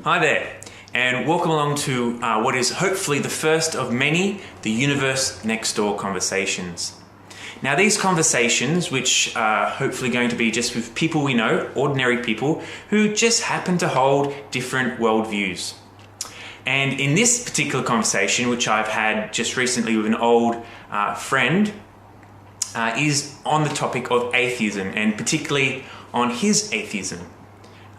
Hi there, and welcome along to what is hopefully the first of many The Universe Next Door conversations. Now, these conversations, which are hopefully going to be just with people we know, ordinary people, who just happen to hold different worldviews. And in this particular conversation, which I've had just recently with an old friend, is on the topic of atheism, and particularly on his atheism.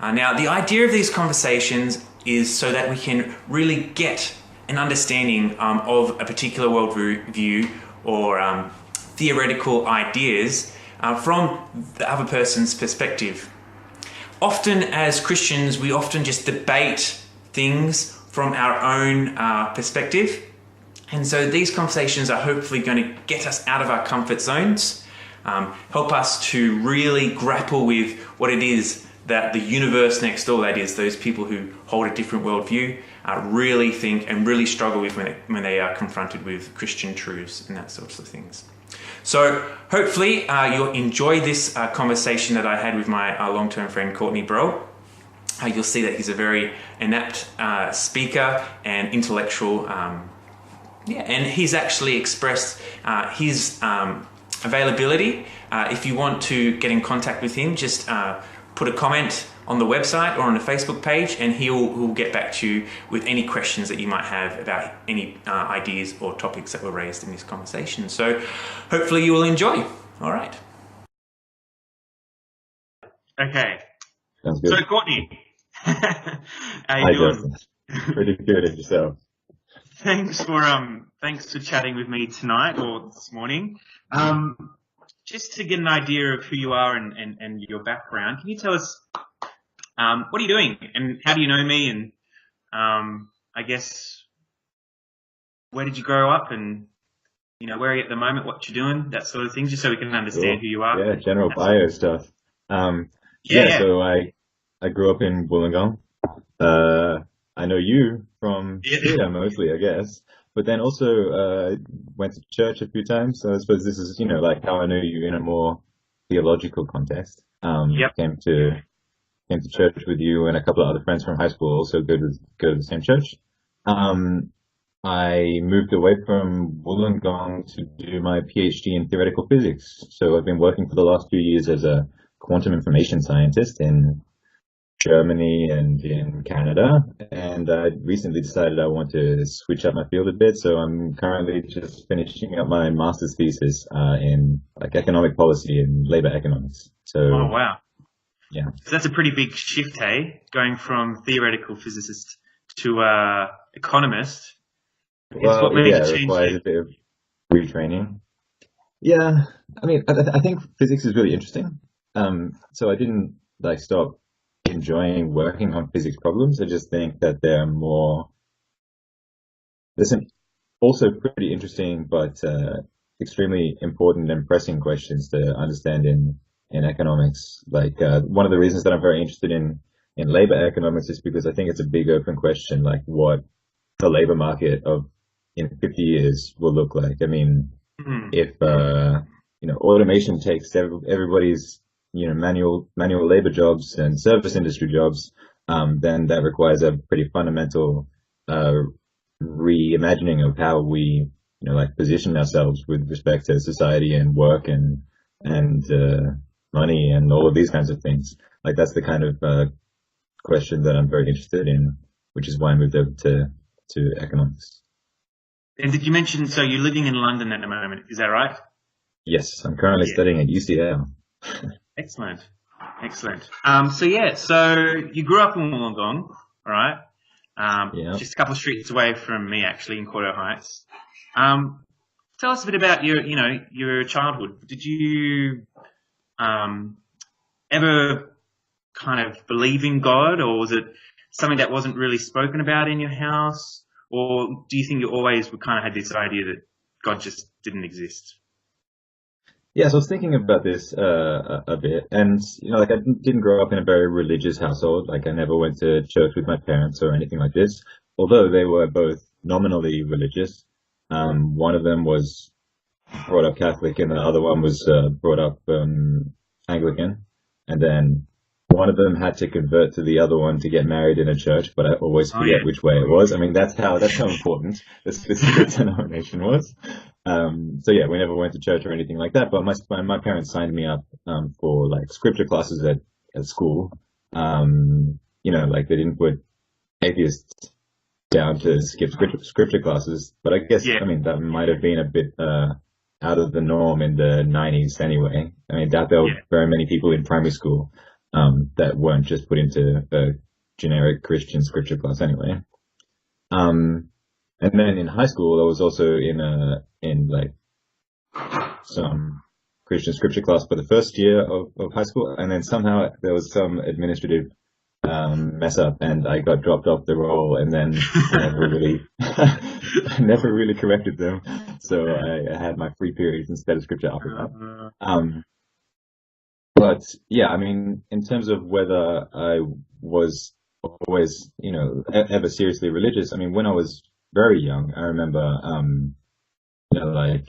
Now, the idea of these conversations is so that we can really get an understanding of a particular worldview or theoretical ideas from the other person's perspective. Often as Christians, we often just debate things from our own perspective. And so these conversations are hopefully going to get us out of our comfort zones, help us to really grapple with what it is that the universe next door, that is, those people who hold a different worldview, really think and really struggle with when they are confronted with Christian truths and that sorts of things. So hopefully you'll enjoy this conversation that I had with my long-term friend Courtney Brell. You'll see that he's a very inept speaker and intellectual, and he's actually expressed his availability. If you want to get in contact with him, just put a comment on the website or on the Facebook page, and he'll get back to you with any questions that you might have about any ideas or topics that were raised in this conversation. So hopefully you will enjoy. All right. Okay. Sounds good. So Courtney, how you Hi, doing? Justin. Pretty good at yourself. Thanks for chatting with me tonight or this morning. Just to get an idea of who you are and your background, can you tell us what are you doing and how do you know me, and I guess where did you grow up, and where are you at the moment, what you're doing, that sort of thing, just so we can understand who you are. Yeah, general bio stuff. Yeah. So I grew up in Wollongong. I know you from here mostly, I guess. But then also went to church a few times. So I suppose this is, like how I know you in a more theological context. Yep. Came to church with you and a couple of other friends from high school also go to the same church. I moved away from Wollongong to do my PhD in theoretical physics. So I've been working for the last few years as a quantum information scientist in Germany and in Canada, and I recently decided I want to switch up my field a bit, so I'm currently just finishing up my master's thesis in economic policy and labor economics. So, Oh, wow. yeah. So that's a pretty big shift, hey? Going from theoretical physicist to economist. Well, What made yeah, you it change requires a bit of retraining. Yeah, I mean, I think physics is really interesting. So I didn't stop enjoying working on physics problems. I just think that there's some also pretty interesting but extremely important and pressing questions to understand in economics. One of the reasons that I'm very interested in labor economics is because I think it's a big open question, like what the labor market of in 50 years will look like. I mean, if automation takes everybody's manual labor jobs and service industry jobs, then that requires a pretty fundamental reimagining of how we position ourselves with respect to society and work and money and all of these kinds of things. That's the kind of question that I'm very interested in, which is why I moved over to economics. And did you mention, so you're living in London at the moment, is that right? Yes, I'm currently studying at UCL. Excellent. So you grew up in Wollongong, all right? Yeah. Just a couple of streets away from me, actually, in Cordo Heights. Tell us a bit about your childhood. Did you ever kind of believe in God, or was it something that wasn't really spoken about in your house? Or do you think you always kind of had this idea that God just didn't exist? Yeah, so I was thinking about this a bit, and I didn't grow up in a very religious household. I never went to church with my parents or anything like this, although they were both nominally religious. One of them was brought up Catholic, and the other one was brought up Anglican. And then one of them had to convert to the other one to get married in a church, but I always Oh forget yeah. which way it was. I mean, that's how important the specific denomination was. So yeah, we never went to church or anything like that, but my parents signed me up, for like scripture classes at school. Like they didn't put atheists down to skip scripture classes, but I guess, Yeah. I mean, that might have been a bit, out of the norm in the 90s anyway. I mean, doubt there were Yeah. very many people in primary school, that weren't just put into a generic Christian scripture class anyway. Um, and then in high school, I was also in like some Christian scripture class for the first year of high school, and then somehow there was some administrative, mess up, and I got dropped off the roll, and then never really corrected them. So I had my free periods instead of scripture after that. But yeah, I mean, in terms of whether I was always, ever seriously religious, I mean, when I was very young, I remember, like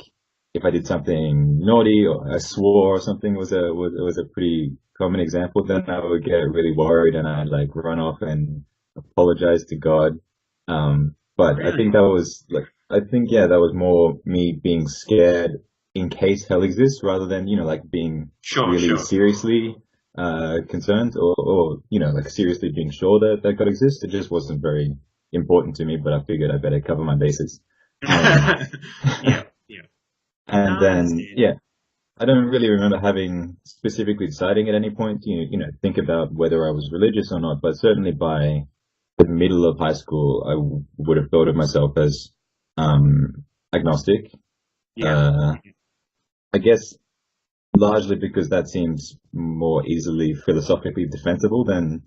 if I did something naughty or I swore or something was a pretty common example, then I would get really worried and I'd like run off and apologize to God. But I think yeah, that was more me being scared in case hell exists rather than, like being really seriously, concerned or, like seriously being sure that God exists. It just wasn't very important to me, but I figured I better cover my bases. Yeah. And then, yeah, I don't really remember having specifically deciding at any point, think about whether I was religious or not, but certainly by the middle of high school, I would have thought of myself as, agnostic. Yeah. I guess largely because that seems more easily philosophically defensible than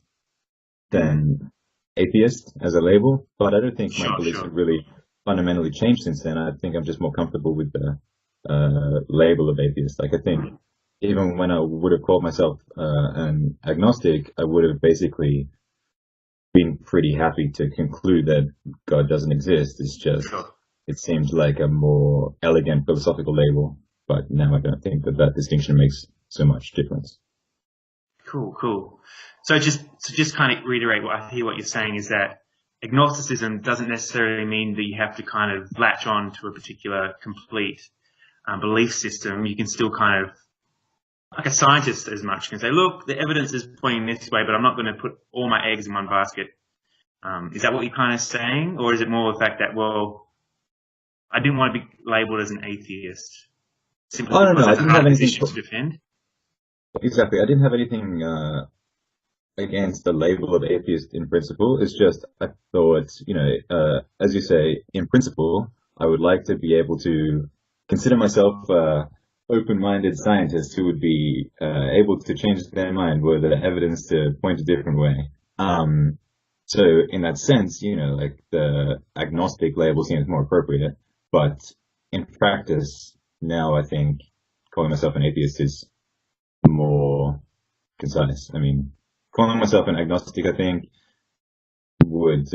atheist as a label, but I don't think my beliefs have really fundamentally changed since then. I think I'm just more comfortable with the label of atheist. Like I think even when I would have called myself an agnostic, I would have basically been pretty happy to conclude that God doesn't exist. It's just it seems like a more elegant philosophical label, but now I don't think that distinction makes so much difference. Cool. So just kind of reiterate what I hear what you're saying is that agnosticism doesn't necessarily mean that you have to kind of latch on to a particular complete belief system. You can still kind of, like a scientist as much, can say, look, the evidence is pointing this way, but I'm not going to put all my eggs in one basket. Is that what you're kind of saying? Or is it more the fact that, well, I didn't want to be labelled as an atheist simply because that's a hard position to defend? Exactly. I didn't have anything against the label of atheist in principle. It's just I thought, as you say, in principle, I would like to be able to consider myself open-minded scientist who would be able to change their mind were the evidence to point a different way. So in that sense, like the agnostic label seems more appropriate, but in practice now I think calling myself an atheist is more concise. I mean, calling myself an agnostic, I think would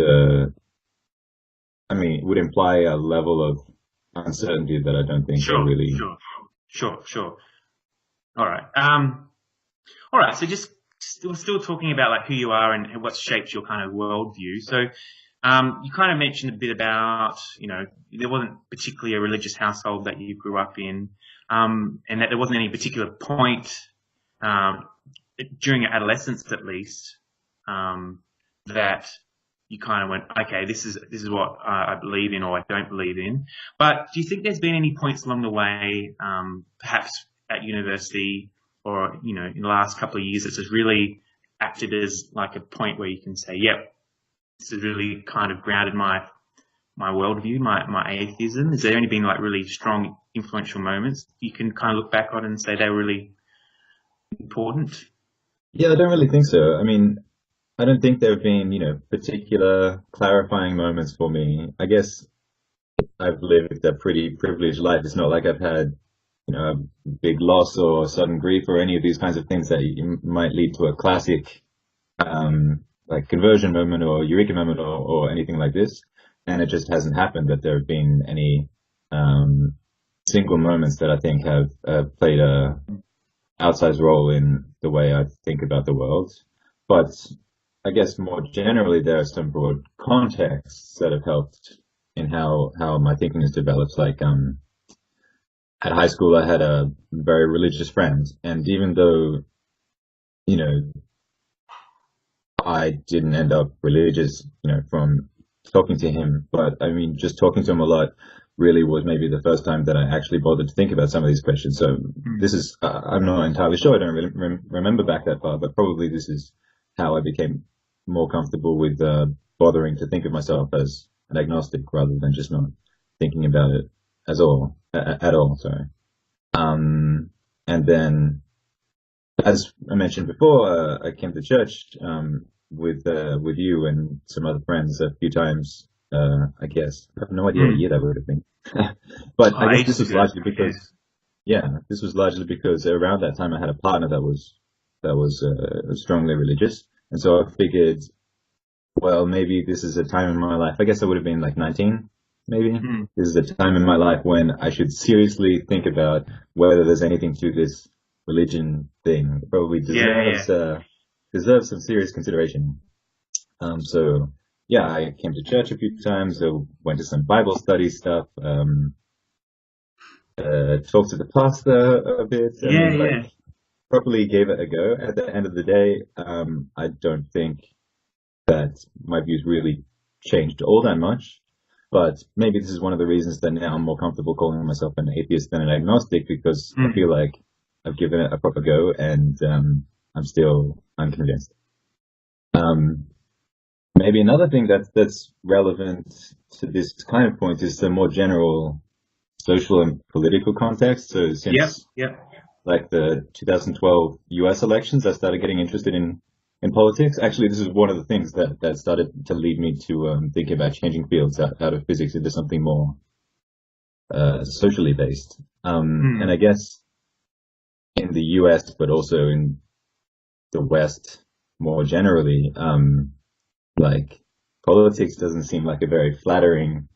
imply a level of uncertainty that I don't think I really. Sure. All right. So just still talking about like who you are and what shapes your kind of worldview. So, you kind of mentioned a bit about, there wasn't particularly a religious household that you grew up in, and that there wasn't any particular point, during your adolescence at least, that you kind of went, okay, this is what I believe in or I don't believe in. But do you think there's been any points along the way, perhaps at university or, in the last couple of years, that's just really acted as like a point where you can say, yep, this has really kind of grounded my worldview, my atheism? Has there any been like really strong influential moments you can kind of look back on and say they're really important? Yeah, I don't really think so. I mean, I don't think there have been, particular clarifying moments for me. I guess I've lived a pretty privileged life. It's not like I've had, a big loss or sudden grief or any of these kinds of things that might lead to a classic, like conversion moment or eureka moment or anything like this. And it just hasn't happened that there have been any, single moments that I think have played a outsized role in the way I think about the world. but I guess more generally, there are some broad contexts that have helped in how my thinking has developed. Like, at high school, I had a very religious friend, and even though, you know, I didn't end up religious, from talking to him, but I mean, just talking to him a lot really was maybe the first time that I actually bothered to think about some of these questions. So this is, I'm not entirely sure. I don't really remember back that far, but probably this is how I became more comfortable with bothering to think of myself as an agnostic rather than just not thinking about it at all. Sorry. And then, as I mentioned before, I came to church with you and some other friends a few times. I guess I have no idea what year that would have been, but I guess this was largely because, this was largely because around that time I had a partner that was strongly religious, and so I figured, well, maybe this is a time in my life. I guess I would have been like 19, maybe. This is a time in my life when I should seriously think about whether there's anything to this religion thing. It probably deserves some serious consideration. So yeah, I came to church a few times. I went to some Bible study stuff. Talked to the pastor a bit. Properly gave it a go. At the end of the day, I don't think that my views really changed all that much. But maybe this is one of the reasons that now I'm more comfortable calling myself an atheist than an agnostic, because I feel like I've given it a proper go, and I'm still unconvinced. Maybe another thing that's relevant to this kind of point is the more general social and political context. So since like the 2012 US elections, I started getting interested in politics. Actually, this is one of the things that started to lead me to think about changing fields out of physics into something more socially based. And I guess in the US, but also in the West more generally, like politics doesn't seem like a very flattering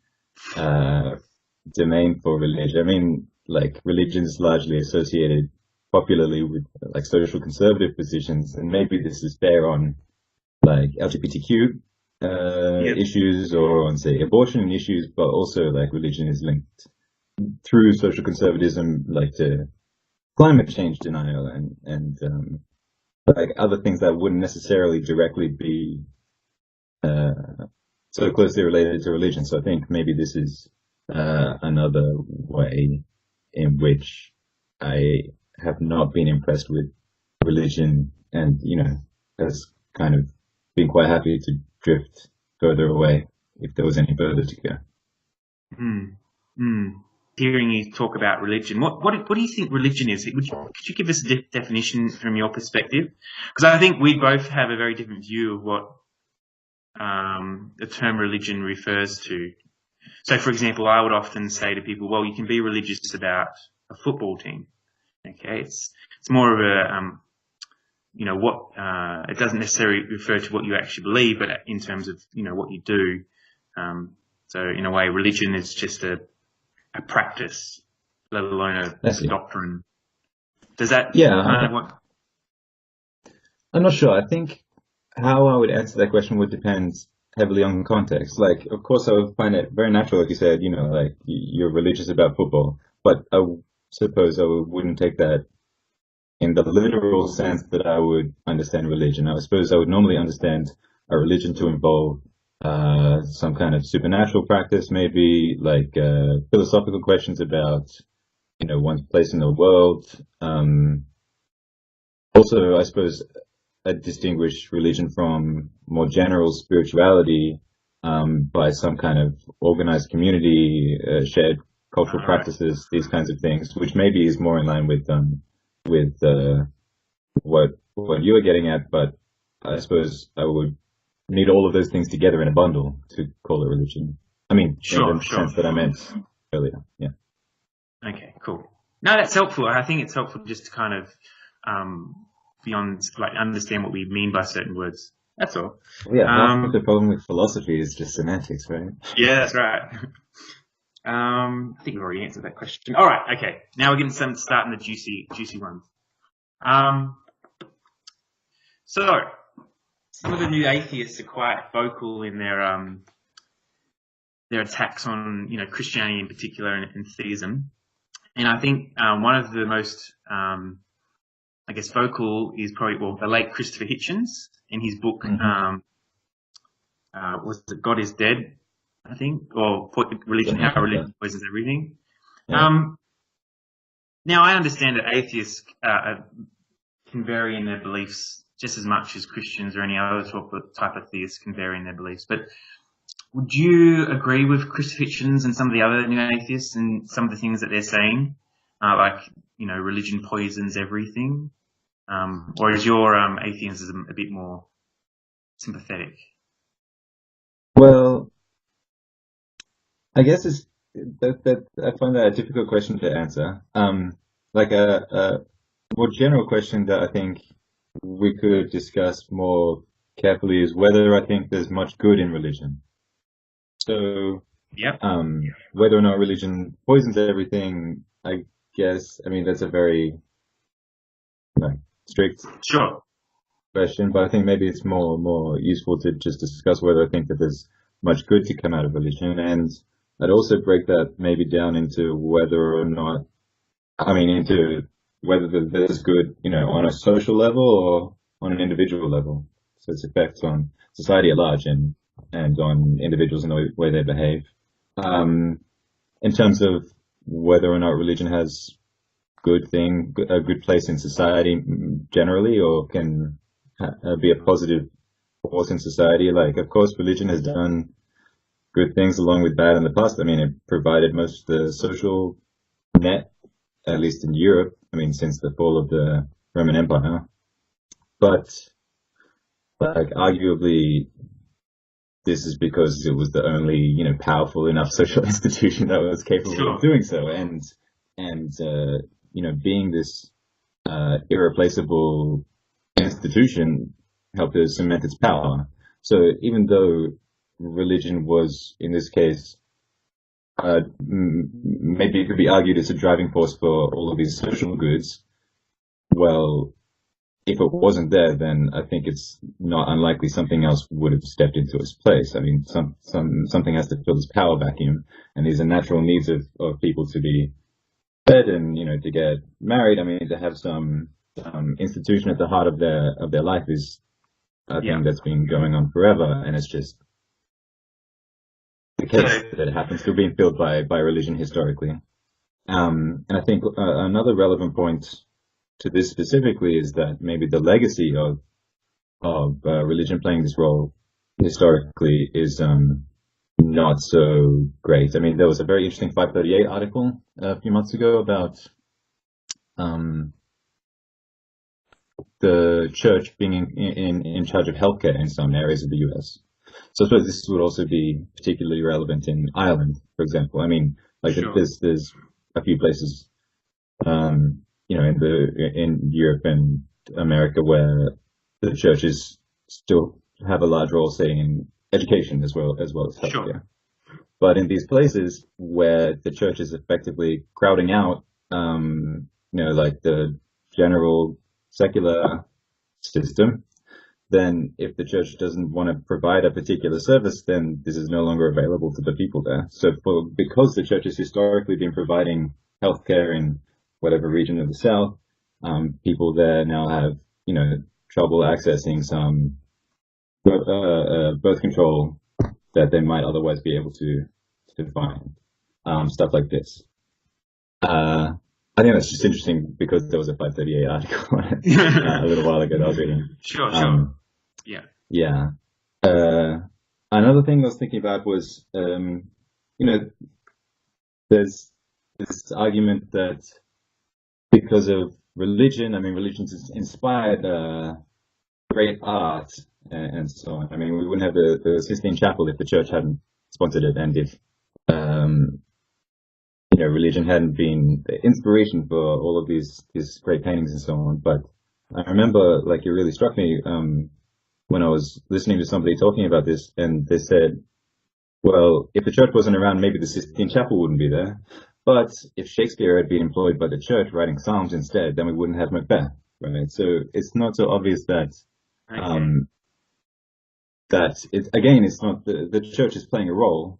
domain for religion. I mean, like religion is largely associated popularly with like social conservative positions, and maybe this is fair on like LGBTQ issues, or on say abortion issues, but also like religion is linked through social conservatism like to climate change denial and like other things that wouldn't necessarily directly be so closely related to religion. So I think maybe this is another way in which I have not been impressed with religion, and has kind of been quite happy to drift further away if there was any further to go. Hearing you talk about religion, what do you think religion is? Could you give us a definition from your perspective? Because I think we both have a very different view of what the term religion refers to. So, for example, I would often say to people, well, you can be religious about a football team. Okay, it's more of a it doesn't necessarily refer to what you actually believe, but in terms of what you do. So in a way, religion is just a practice, let alone a doctrine. Does that kind of what? I'm not sure. I think how I would answer that question would depend heavily on context. Like, of course, I would find it very natural if you said, like you're religious about football, but I suppose I wouldn't take that in the literal sense that I would understand religion. I suppose I would normally understand a religion to involve some kind of supernatural practice, maybe like philosophical questions about one's place in the world. Also, I suppose I distinguish religion from more general spirituality by some kind of organized community, shared cultural practices, these kinds of things, which maybe is more in line with what you were getting at. But I suppose I would need all of those things together in a bundle to call it religion. I mean, in the sense that I meant earlier. Yeah. Okay, cool. No, that's helpful. I think it's helpful just to kind of beyond like understand what we mean by certain words. That's all. Well, yeah, the problem with philosophy is just semantics, right? Yeah, that's right. I think we've already answered that question. All right, okay. Now we're going to start in the juicy ones. So some of the new atheists are quite vocal in their attacks on, Christianity in particular and theism. And I think one of the most, vocal is probably, the late Christopher Hitchens in his book, was it God is Dead, I think, or Religion, How Religion Poisons Everything. Yeah. Now, I understand that atheists can vary in their beliefs just as much as Christians or any other type of theists can vary in their beliefs. But would you agree with Christopher Hitchens and some of the other new atheists and some of the things that they're saying, religion poisons everything? Or is your atheism a bit more sympathetic? Well, I guess that I find that a difficult question to answer. Like a more general question that I think we could discuss more carefully is whether I think there's much good in religion. So, Yep. whether or not religion poisons everything, I guess, that's a very strict Sure. question, but I think maybe it's more useful to just discuss whether I think that there's much good to come out of religion, and I'd also break that maybe down into whether or not, into whether there's good, on a social level or on an individual level. So its effects on society at large and on individuals in the way they behave. In terms of whether or not religion has a good place in society generally, or can be a positive force in society. Like, of course, religion has done good things along with bad in the past. It provided most of the social net, at least in Europe, since the fall of the Roman Empire. But, arguably, this is because it was the only, powerful enough social institution that was capable of doing so. And being this irreplaceable institution helped to cement its power. So even though religion was, in this case, maybe it could be argued it's a driving force for all of these social goods, well, if it wasn't there, then I think it's not unlikely something else would have stepped into its place. Something has to fill this power vacuum, and these are natural needs of people to be fed and, to get married. To have some institution at the heart of their life is a thing that's been going on forever, and it's just the case that it happens to have been filled by religion historically. And I think another relevant point to this specifically is that maybe the legacy of religion playing this role historically is not so great. There was a very interesting 538 article a few months ago about the church being in charge of healthcare in some areas of the US. So I suppose this would also be particularly relevant in Ireland, for example. Sure. There's a few places, in Europe and America where the churches still have a large role, say, in education as well as healthcare. Sure. But in these places where the church is effectively crowding out, like the general secular system, then if the church doesn't want to provide a particular service, then this is no longer available to the people there. So because the church has historically been providing healthcare in whatever region of the South, people there now have, trouble accessing some birth control that they might otherwise be able to find. Stuff like this. I think that's just interesting because there was a 538 article on it a little while ago that I was reading. Sure. Yeah. Yeah. Another thing I was thinking about was, there's this argument that because of religion, religion's inspired great art and so on. We wouldn't have the Sistine Chapel if the church hadn't sponsored it, and if religion hadn't been the inspiration for all of these great paintings and so on. But I remember, it really struck me when I was listening to somebody talking about this, and they said, well, if the church wasn't around, maybe the Sistine Chapel wouldn't be there. But if Shakespeare had been employed by the church writing psalms instead, then we wouldn't have Macbeth, right? So it's not so obvious that that it's not the church is playing a role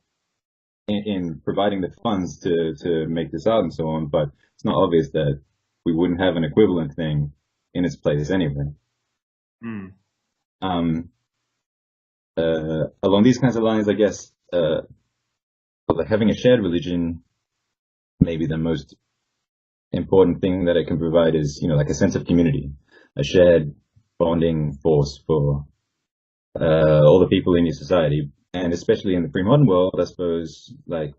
in providing the funds to make this out and so on, but it's not obvious that we wouldn't have an equivalent thing in its place anyway. Mm. Along these kinds of lines, I guess, like having a shared religion, maybe the most important thing that it can provide is, like a sense of community, a shared bonding force for all the people in your society. And especially in the pre-modern world, I suppose, like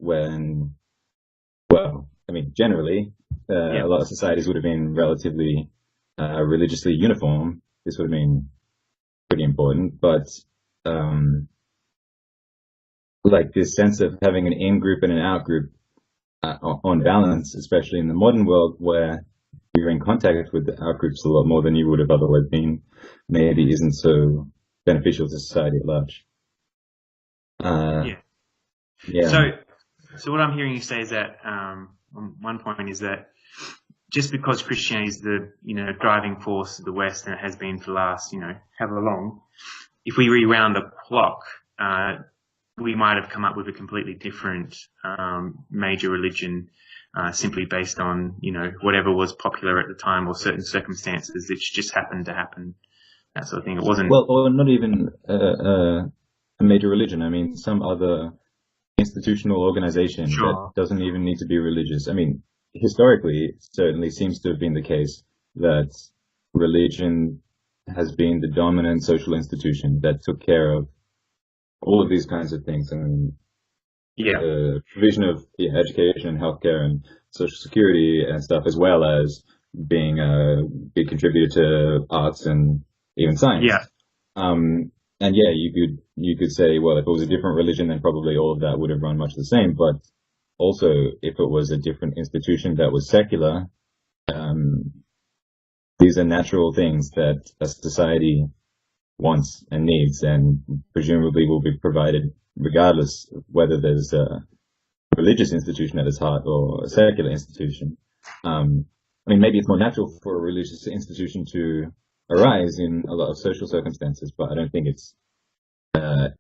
generally, a lot of societies would have been relatively religiously uniform. This would have been pretty important, but like this sense of having an in-group and an out-group on balance, especially in the modern world where you're in contact with the out-groups a lot more than you would have otherwise been, maybe isn't so beneficial to society at large. So what I'm hearing you say is that one point is that just because Christianity is the driving force of the West, and it has been for the last however long, if we rewound the clock, we might have come up with a completely different major religion simply based on whatever was popular at the time or certain circumstances which just happened to happen, that sort of thing. It wasn't or not even a major religion. I mean, some other institutional organization that doesn't even need to be religious. I mean, historically, it certainly seems to have been the case that religion has been the dominant social institution that took care of all of these kinds of things. I mean, provision of education and healthcare and social security and stuff, as well as being a big contributor to arts and even science. And you could say, well, if it was a different religion, then probably all of that would have run much the same. But also, if it was a different institution that was secular, these are natural things that a society wants and needs, and presumably will be provided regardless of whether there's a religious institution at its heart or a secular institution. I mean, maybe it's more natural for a religious institution to arise in a lot of social circumstances, but I don't think it's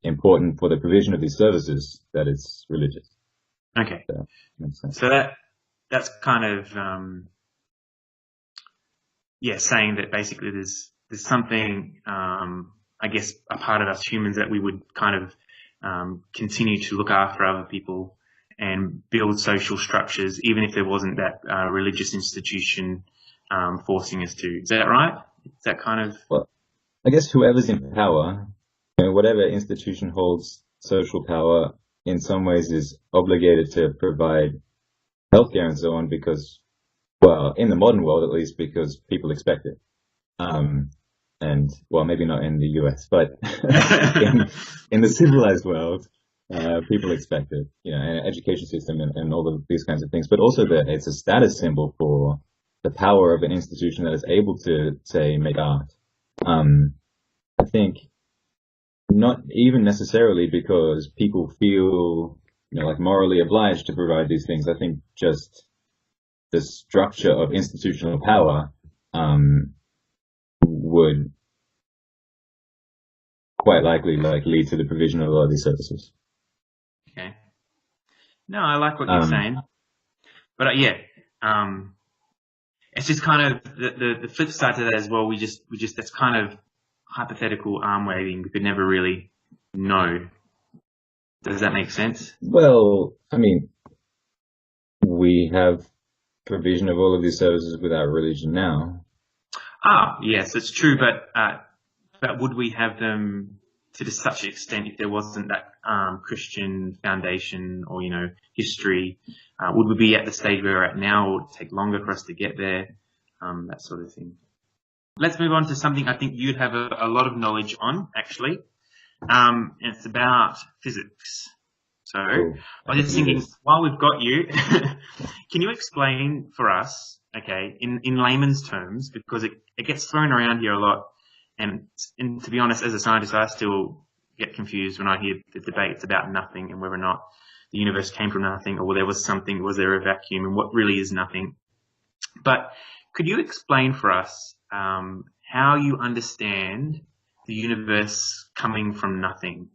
important for the provision of these services that it's religious. Okay. So that's kind of saying that basically there's something I guess a part of us humans that we would kind of continue to look after other people and build social structures even if there wasn't that religious institution forcing us to. Is that right? Is that kind of... Well, I guess whoever's in power, whatever institution holds social power, in some ways is obligated to provide healthcare and so on because, well, in the modern world at least, because people expect it. And, well, maybe not in the US, but in the civilized world, people expect it, an education system and all of these kinds of things, but also that it's a status symbol for the power of an institution that is able to, say, make art. I think not even necessarily because people feel, like morally obliged to provide these things. I think just the structure of institutional power, would quite likely lead to the provision of a lot of these services. Okay. No, I like what you're saying, but it's just kind of the flip side to that as well. We just that's kind of hypothetical arm waving. We could never really know. Does that make sense? Well, I mean, we have provision of all of these services without religion now. Yes, it's true, but would we have them to such an extent if there wasn't that Christian foundation or history? Would we be at the stage where we're at now, or would it take longer for us to get there? That sort of thing. Let's move on to something I think you'd have a lot of knowledge on, actually, and it's about physics. So I was just thinking, while we've got you, can you explain for us, okay, in layman's terms, because it gets thrown around here a lot, and to be honest, as a scientist, I still get confused when I hear the debates about nothing and whether or not the universe came from nothing, or there was something, was there a vacuum, and what really is nothing. But could you explain for us how you understand the universe coming from nothing?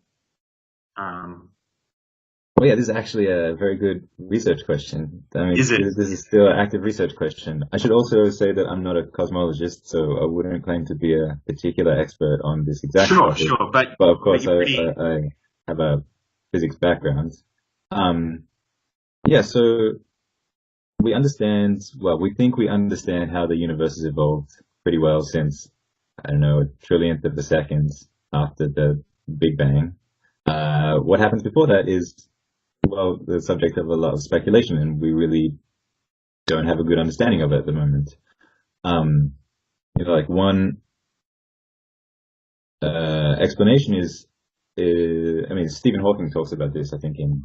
Well, yeah, this is actually a very good research question. I mean, Is it? this is still an active research question. I should also say that I'm not a cosmologist, so I wouldn't claim to be a particular expert on this exact topic. Sure, But of course, you're pretty. I have a physics background. Yeah, so we understand, well, we think we understand how the universe has evolved pretty well since, I don't know, a trillionth of a second after the Big Bang. What happens before that is, well, the subject of a lot of speculation, and we really don't have a good understanding of it at the moment. Like one explanation is, I mean, Stephen Hawking talks about this, I think, in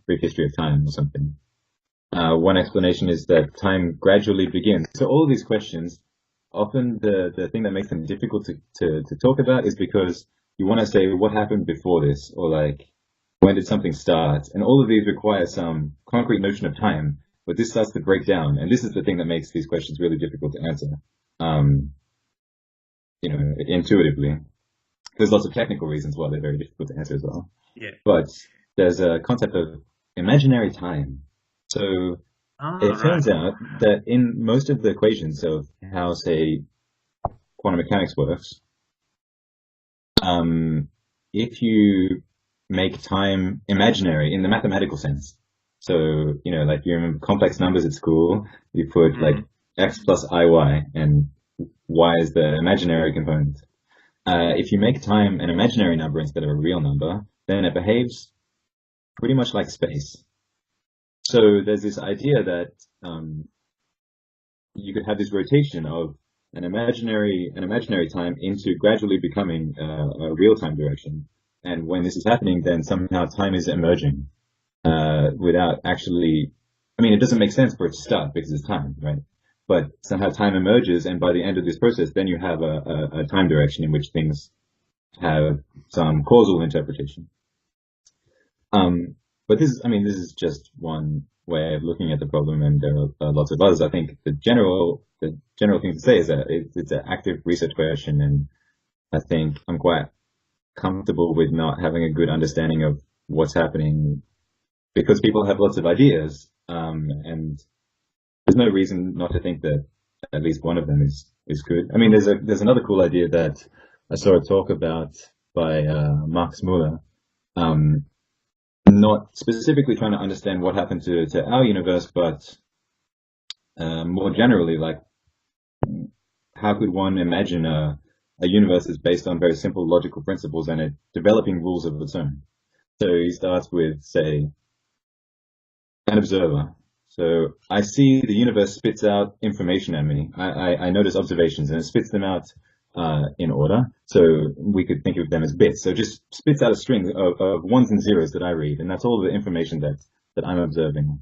Brief History of Time or something. One explanation is that time gradually begins. So all of these questions, often the thing that makes them difficult to talk about is because you want to say what happened before this, or like, when did something start? And all of these require some concrete notion of time, but this starts to break down. And this is the thing that makes these questions really difficult to answer, intuitively. There's lots of technical reasons why they're very difficult to answer as well. Yeah. But there's a concept of imaginary time. So it turns out that in most of the equations of how, say, quantum mechanics works, if you make time imaginary in the mathematical sense, so, like you remember complex numbers at school, you put like x plus iy, and y is the imaginary component. If you make time an imaginary number instead of a real number, then it behaves pretty much like space. So there's this idea that you could have this rotation of an imaginary time into gradually becoming a real-time direction. And when this is happening, then somehow time is emerging without actually, I mean, it doesn't make sense for it to start because it's time, right? But somehow time emerges, and by the end of this process, then you have a time direction in which things have some causal interpretation. But this is just one way of looking at the problem, and there are lots of others. I think the general thing to say is that it's an active research question, and I think I'm quite comfortable with not having a good understanding of what's happening because people have lots of ideas, and there's no reason not to think that at least one of them is good. I mean, there's another cool idea that I saw a talk about by Max Muller, not specifically trying to understand what happened to our universe, but more generally, like, how could one imagine a universe that's based on very simple logical principles and developing rules of its own? So he starts with, say, an observer. So I see the universe spits out information at me. I notice observations, and it spits them out in order. So we could think of them as bits. So it just spits out a string of ones and zeros that I read, and that's all the information that I'm observing.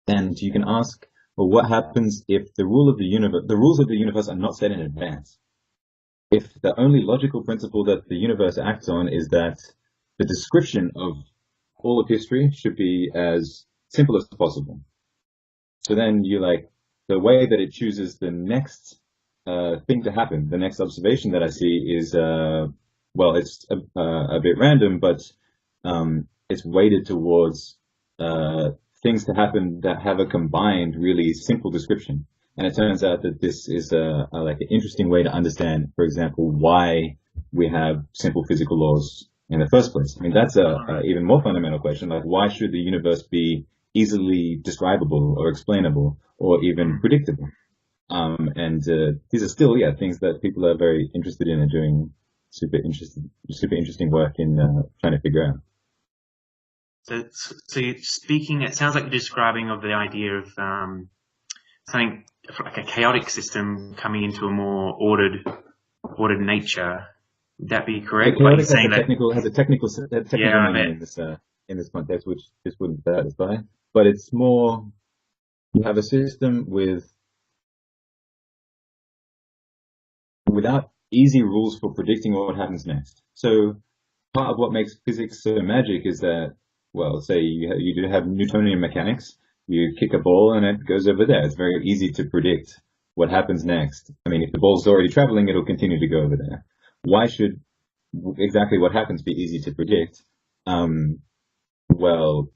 And you can ask, well, what happens if the rules of the universe are not set in advance? If the only logical principle that the universe acts on is that the description of all of history should be as simple as possible. So then the way that it chooses the next thing to happen, the next observation that I see is, it's a bit random, but it's weighted towards things to happen that have a combined, really simple description. And it turns out that this is an interesting way to understand, for example, why we have simple physical laws in the first place. I mean, that's a even more fundamental question. Like, why should the universe be easily describable or explainable or even predictable? These are still, things that people are very interested in and doing super interesting work in trying to figure out. So you're speaking, it sounds like you're describing of the idea of something like a chaotic system coming into a more ordered nature. Would that be correct? Chaotic has a technical meaning in this context, which this wouldn't satisfy. But it's more, you have a system without easy rules for predicting what happens next. So part of what makes physics so magic is that, well, say you do have Newtonian mechanics, you kick a ball and it goes over there. It's very easy to predict what happens next. I mean, if the ball's already traveling, it'll continue to go over there. why should exactly what happens be easy to predict? Well,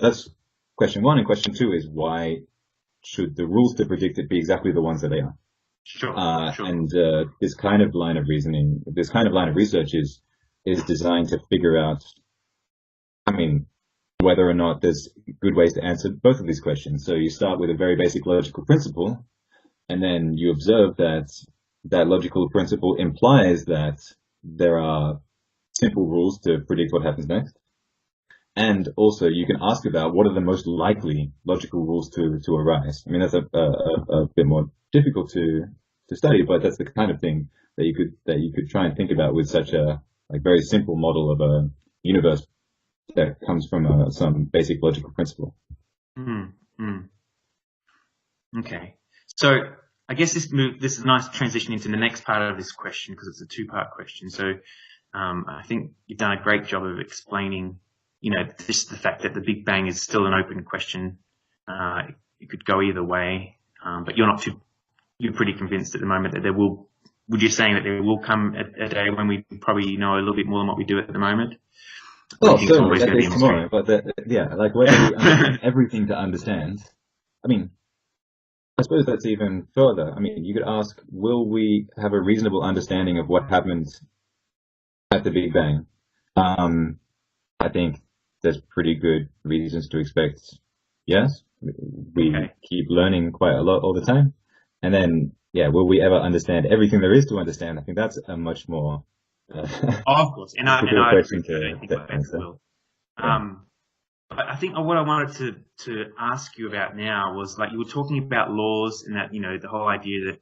that's question one. And question two is, why should the rules to predict it be exactly the ones that they are? Sure. And this kind of line of reasoning, this kind of line of research is designed to figure out, I mean, whether or not there's good ways to answer both of these questions. So you start with a very basic logical principle, and then you observe that that logical principle implies that there are simple rules to predict what happens next. And also you can ask about what are the most likely logical rules to arise. I mean, that's a bit more difficult to study, but that's the kind of thing that you could try and think about with such a very simple model of a universe that comes from some basic logical principle. Okay. So I guess this is a nice transition into the next part of this question, because it's a two-part question. So I think you've done a great job of explaining, just the fact that the Big Bang is still an open question. It could go either way, but you're pretty convinced at the moment that would you saying that there will come a day when we probably know a little bit more than what we do at the moment? Well, certainly that day's tomorrow, but whether we understand everything to understand, I mean, I suppose that's even further. I mean, you could ask, will we have a reasonable understanding of what happened at the Big Bang? I think there's pretty good reasons to expect yes. We keep learning quite a lot all the time. And then, will we ever understand everything there is to understand? I think that's a much more of course, and I question think to answer. But I think what I wanted to ask you about now was, like, you were talking about laws, and that the whole idea that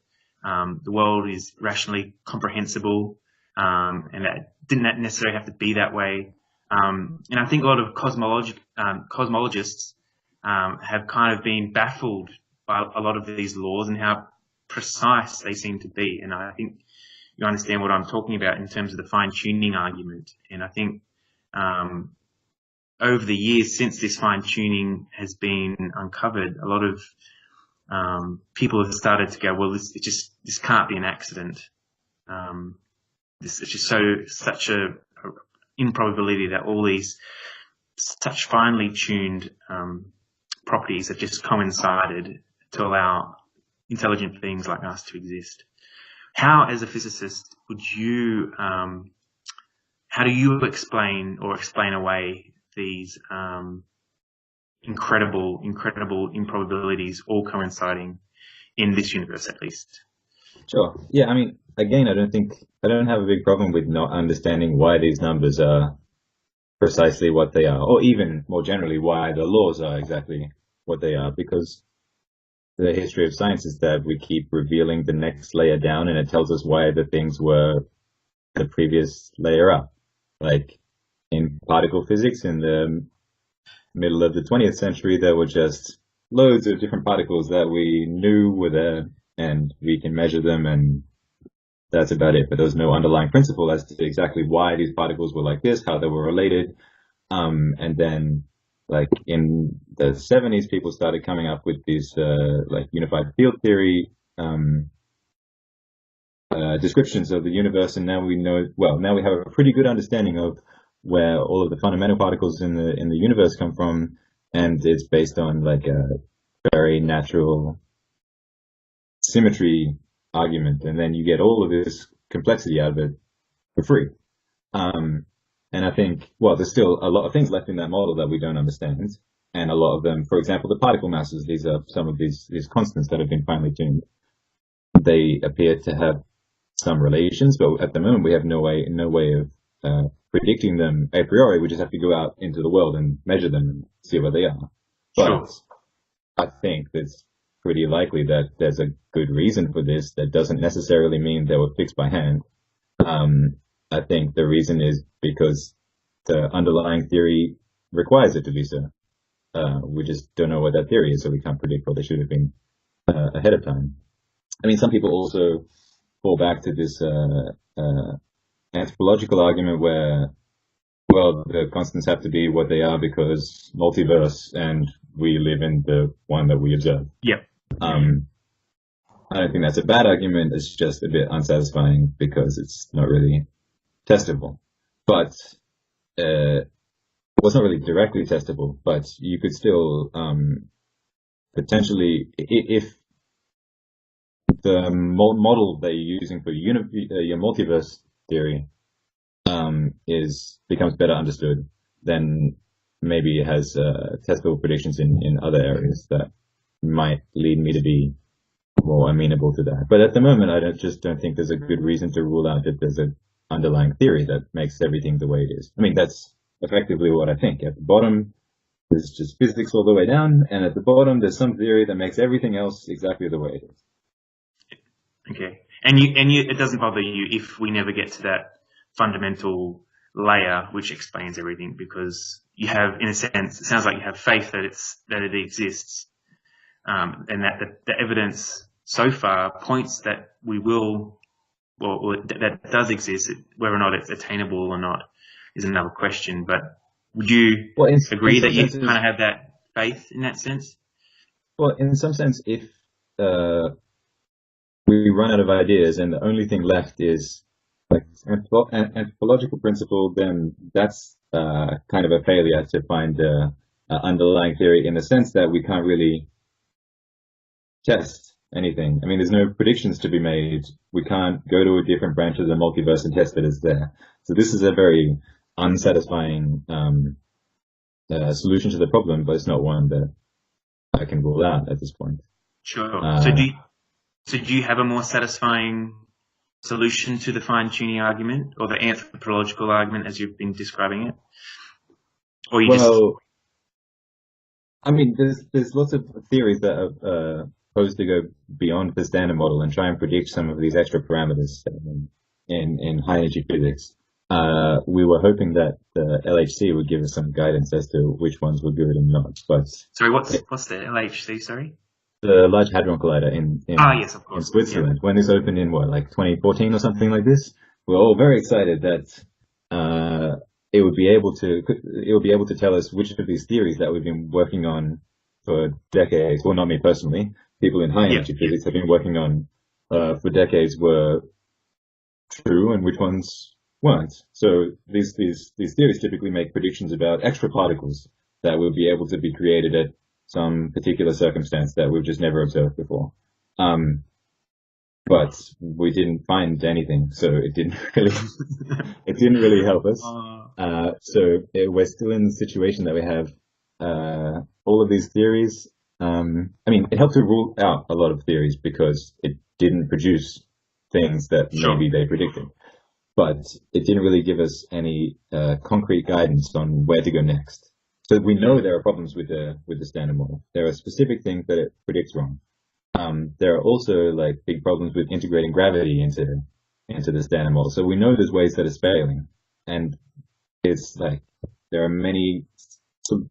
the world is rationally comprehensible, and that didn't necessarily have to be that way. And I think a lot of cosmologists have kind of been baffled by a lot of these laws and how precise they seem to be. And I think you understand what I'm talking about in terms of the fine-tuning argument. And I think over the years since this fine-tuning has been uncovered, a lot of people have started to go, well, this can't be an accident. This is just such a improbability that all these such finely tuned properties have just coincided to allow intelligent beings like us to exist. How, as a physicist, how do you explain away these incredible improbabilities all coinciding in this universe, at least? Sure. Yeah, I mean, again, I don't have a big problem with not understanding why these numbers are precisely what they are, or even more generally why the laws are exactly what they are, because the history of science is that we keep revealing the next layer down, and it tells us why the things were the previous layer up. Like in particle physics in the middle of the 20th century, there were just loads of different particles that we knew were there, and we can measure them, and that's about it. But there was no underlying principle as to exactly why these particles were like this, how they were related. And then, like in the 70s, people started coming up with these unified field theory descriptions of the universe, and now now we have a pretty good understanding of where all of the fundamental particles in the universe come from, and it's based on like a very natural symmetry argument, and then you get all of this complexity out of it for free. And I think, there's still a lot of things left in that model that we don't understand, and a lot of them, for example, the particle masses, these are some of these constants that have been finely tuned. They appear to have some relations, but at the moment we have no way of predicting them a priori. We just have to go out into the world and measure them and see where they are. But I think it's pretty likely that there's a good reason for this that doesn't necessarily mean they were fixed by hand. I think the reason is because the underlying theory requires it to be so. We just don't know what that theory is, so we can't predict what they should have been ahead of time. I mean, some people also fall back to this anthropological argument where, the constants have to be what they are because multiverse, and we live in the one that we observe. Yep. I don't think that's a bad argument. It's just a bit unsatisfying because it's not really testable. But well, it's not really directly testable, but you could still potentially, if the model that you're using for your multiverse theory becomes better understood, then maybe it has testable predictions in other areas that might lead me to be more amenable to that. But at the moment, I just don't think there's a good reason to rule out that there's an underlying theory that makes everything the way it is. I mean, that's effectively what I think. At the bottom, there's just physics all the way down, and at the bottom, there's some theory that makes everything else exactly the way it is. Okay. And it doesn't bother you if we never get to that fundamental layer which explains everything, because you have, in a sense, it sounds like you have faith that it exists, and that the evidence so far points that we will, or that does exist. Whether or not it's attainable or not is another question. But would you agree that you kind of have that faith in that sense? Well, in some sense, if we run out of ideas and the only thing left is like an anthropological principle, then that's kind of a failure to find an underlying theory, in the sense that we can't really test anything. I mean, there's no predictions to be made. We can't go to a different branch of the multiverse and test that it's there. So this is a very unsatisfying solution to the problem, but it's not one that I can rule out at this point. Sure. So do you have a more satisfying solution to the fine-tuning argument, or the anthropological argument as you've been describing it? Or I mean, there's lots of theories that are supposed to go beyond the standard model and try and predict some of these extra parameters in high energy physics. We were hoping that the LHC would give us some guidance as to which ones were good and not. But sorry, what's the LHC? Sorry, the Large Hadron Collider in yes, of course, in Switzerland. Yeah. When this opened in 2014 or something like this, we were all very excited that it would be able to tell us which of these theories that we've been working on for decades. Well, not me personally. People in high energy physics have been working on for decades were true and which ones weren't. So these theories typically make predictions about extra particles that will be able to be created at some particular circumstance that we've just never observed before. But we didn't find anything, so it didn't really help us. So we're still in the situation that we have all of these theories. I mean, it helped to rule out a lot of theories because it didn't produce things that maybe they predicted. But it didn't really give us any concrete guidance on where to go next. So we know there are problems with the standard model. There are specific things that it predicts wrong. There are also big problems with integrating gravity into the standard model. So we know there's ways that it's failing, and it's there are many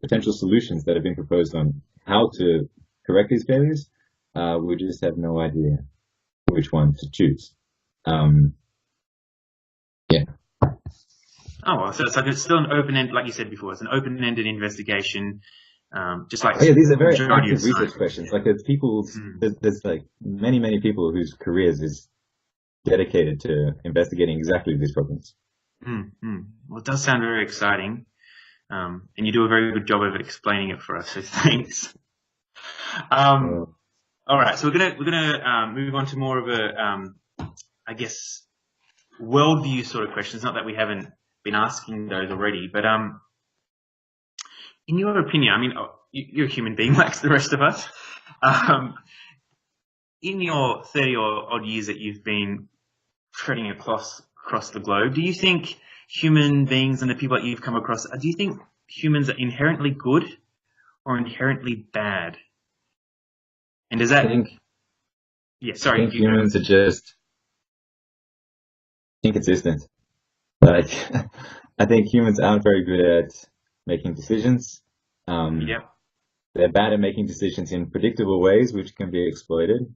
potential solutions that have been proposed on how to correct these failures. We just have no idea which one to choose. Yeah. Oh, well, so it's still an open-ended, like you said before, it's an open-ended investigation. Just like these are very active research questions. There's many people whose careers is dedicated to investigating exactly these problems. Well, it does sound very exciting, and you do a very good job of explaining it for us. So thanks. All right, so we're gonna move on to more of a, I guess, worldview sort of questions. Not that we haven't been asking those already, but in your opinion, I mean, you're a human being like the rest of us. In your 30 or odd years that you've been treading across the globe, do you think human beings and the people that you've come across, do you think humans are inherently good or inherently bad? And does that... I think humans are just inconsistent. I think humans aren't very good at making decisions. They're bad at making decisions in predictable ways, which can be exploited.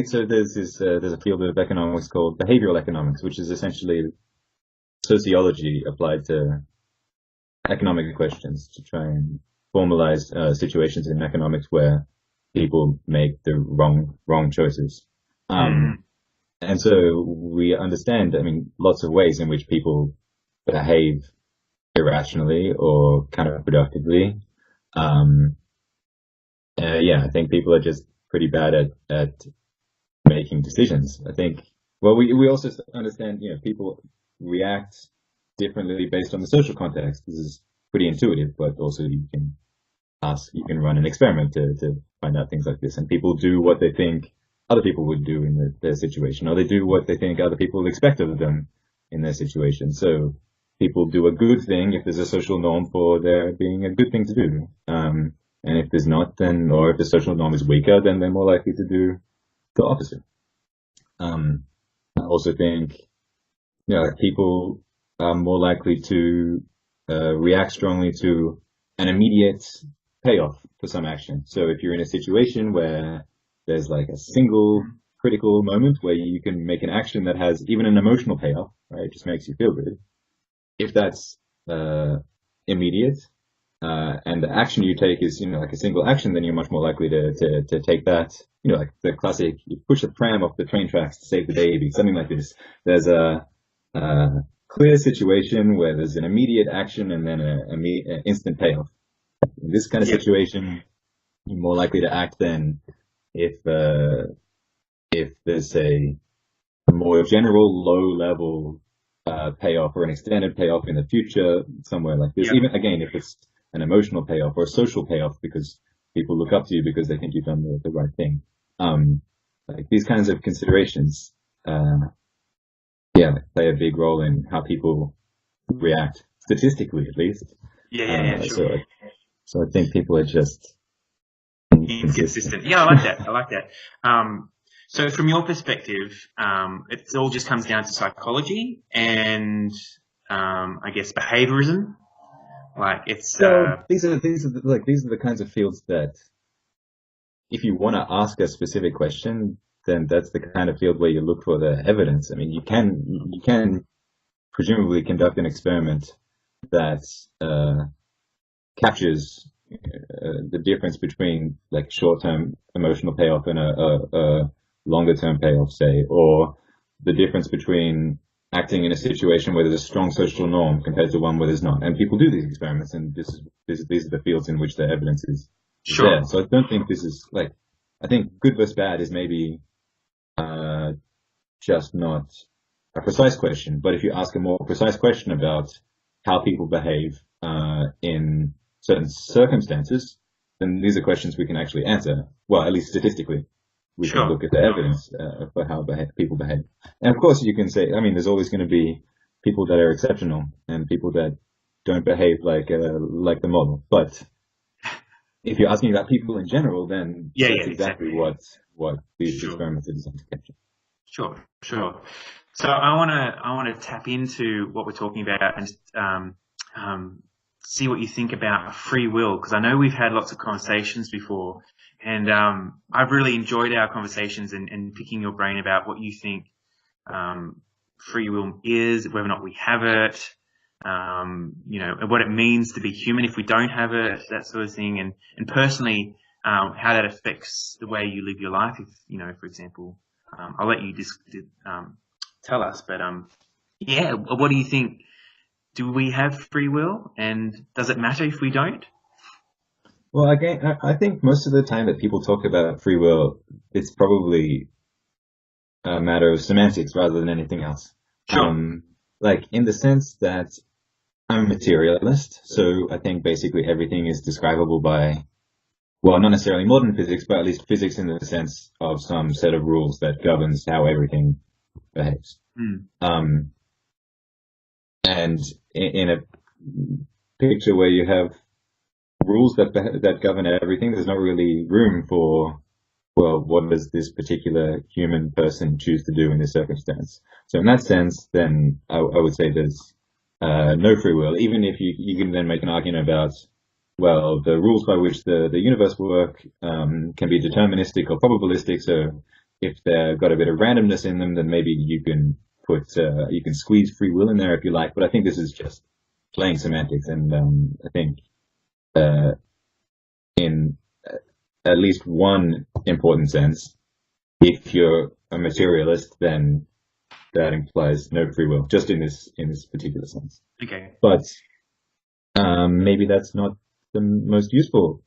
So there's a field of economics called behavioral economics, which is essentially sociology applied to economic questions to try and formalize situations in economics where people make the wrong choices. Um, and so we understand, I mean, lots of ways in which people behave irrationally or counterproductively. Um, yeah, I think people are just pretty bad at making decisions. I think, well, we also understand, people react differently based on the social context. This is pretty intuitive, but also you can run an experiment to find out things like this. And people do what they think other people would do in their situation, or they do what they think other people expect of them in their situation. So people do a good thing if there's a social norm for there being a good thing to do. And if there's not, or if the social norm is weaker, then they're more likely to do the opposite. I also think, people are more likely to react strongly to an immediate payoff for some action. So if you're in a situation where there's like a single critical moment where you can make an action that has even an emotional payoff, right? It just makes you feel good. If that's immediate, and the action you take is, like a single action, then you're much more likely to take that, like the classic, you push the pram off the train tracks to save the baby, something like this. There's a clear situation where there's an immediate action and then an instant payoff. In this kind of situation, you're more likely to act than if there's a more general low level payoff or an extended payoff in the future somewhere like this. Even again, if it's an emotional payoff or a social payoff because people look up to you because they think you've done the right thing. Like these kinds of considerations, play a big role in how people react, statistically at least. Sure. So I think people are just inconsistent. Yeah, I like that. So from your perspective, it all just comes down to psychology and, I guess behaviorism. Like it's, these are the kinds of fields that if you want to ask a specific question, then that's the kind of field where you look for the evidence. I mean, you can presumably conduct an experiment that, captures the difference between like short-term emotional payoff and a longer-term payoff, say, or the difference between acting in a situation where there's a strong social norm compared to one where there's not. And people do these experiments, and these are the fields in which the evidence is there. So I don't think this is like, I think good versus bad is maybe just not a precise question. But if you ask a more precise question about how people behave in certain circumstances, then these are questions we can actually answer. Well, at least statistically, we can look at the evidence for how people behave. And of course, you can say, I mean, there's always going to be people that are exceptional and people that don't behave like the model. But if you're asking about people in general, then that's exactly what these experiments are designed to capture. Sure. So I want to tap into what we're talking about and see what you think about free will, because I know we've had lots of conversations before, and I've really enjoyed our conversations and picking your brain about what you think free will is, whether or not we have it, and what it means to be human if we don't have it, that sort of thing, and personally how that affects the way you live your life. If, for example, I'll let you tell us, but what do you think? Do we have free will, and does it matter if we don't? Well, again, I think most of the time that people talk about free will, it's probably a matter of semantics rather than anything else. Like in the sense that I'm a materialist, so I think basically everything is describable by, well, not necessarily modern physics, but at least physics in the sense of some set of rules that governs how everything behaves. And in a picture where you have rules that govern everything, there's not really room for, well, what does this particular human person choose to do in this circumstance? So in that sense, then I would say there's no free will, even if you can then make an argument about, well, the rules by which the universe work can be deterministic or probabilistic. So if they've got a bit of randomness in them, then maybe you can you can squeeze free will in there if you like. But I think this is just playing semantics, and I think in at least one important sense, if you're a materialist, then that implies no free will, just in this particular sense. Okay. But maybe that's not the most useful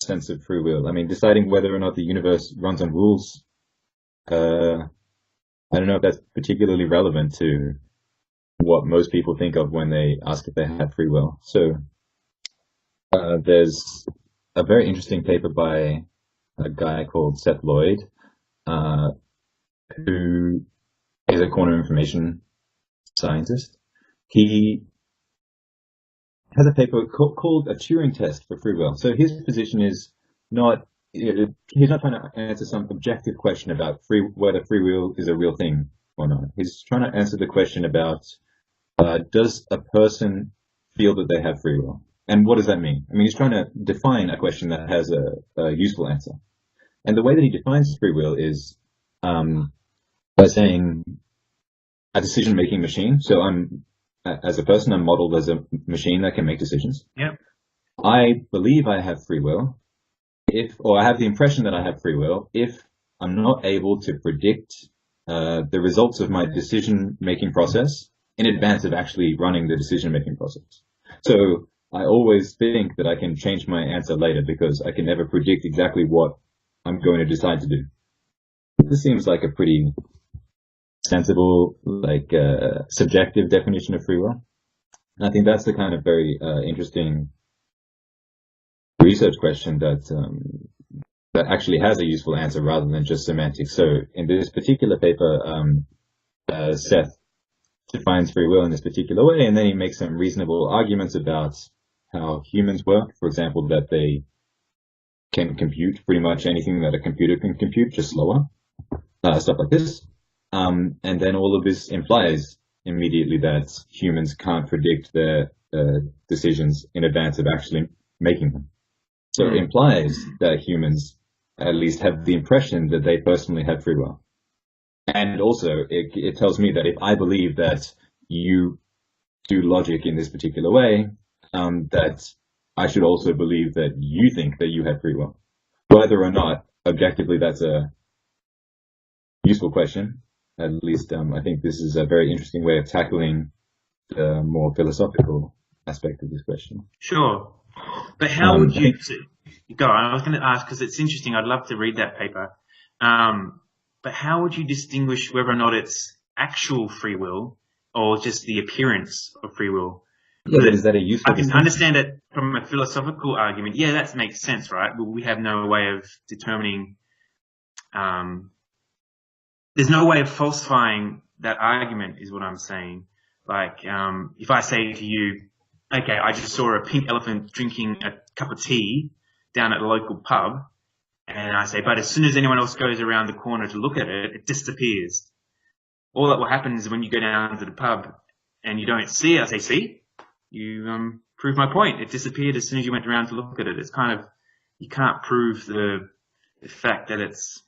sense of free will. I mean, deciding whether or not the universe runs on rules, I don't know if that's particularly relevant to what most people think of when they ask if they have free will. So there's a very interesting paper by a guy called Seth Lloyd, who is a quantum information scientist. He has a paper called a Turing test for free will. So his position is not, he's not trying to answer some objective question about whether free will is a real thing or not. He's trying to answer the question about, does a person feel that they have free will? And what does that mean? I mean, he's trying to define a question that has a useful answer. And the way that he defines free will is by saying a decision-making machine. So as a person, I'm modeled as a machine that can make decisions. Yep. I believe I have free will, or I have the impression that I have free will, if I'm not able to predict the results of my decision-making process in advance of actually running the decision-making process. So I always think that I can change my answer later because I can never predict exactly what I'm going to decide to do. This seems like a pretty sensible, subjective definition of free will. And I think that's the kind of very interesting research question that actually has a useful answer rather than just semantics. So in this particular paper, Seth defines free will in this particular way, and then he makes some reasonable arguments about how humans work. For example, that they can compute pretty much anything that a computer can compute, just slower, stuff like this. And then all of this implies immediately that humans can't predict their decisions in advance of actually making them. So it implies that humans at least have the impression that they personally have free will. And also, it tells me that if I believe that you do logic in this particular way, that I should also believe that you think that you have free will. Whether or not, objectively, that's a useful question. At least, I think this is a very interesting way of tackling the more philosophical aspect of this question. Sure. But how would you go on? I was going to ask, because it's interesting. I'd love to read that paper. But how would you distinguish whether or not it's actual free will or just the appearance of free will? Yeah, is that a useful I can understand it from a philosophical argument. Yeah, that makes sense, right? But we have no way of determining. There's no way of falsifying that argument, is what I'm saying. Like, if I say to you, okay, I just saw a pink elephant drinking a cup of tea down at a local pub, and I say, but as soon as anyone else goes around the corner to look at it, it disappears. All that will happen is when you go down to the pub and you don't see it, I say, see, you prove my point. It disappeared as soon as you went around to look at it. It's kind of, you can't prove the fact that it's...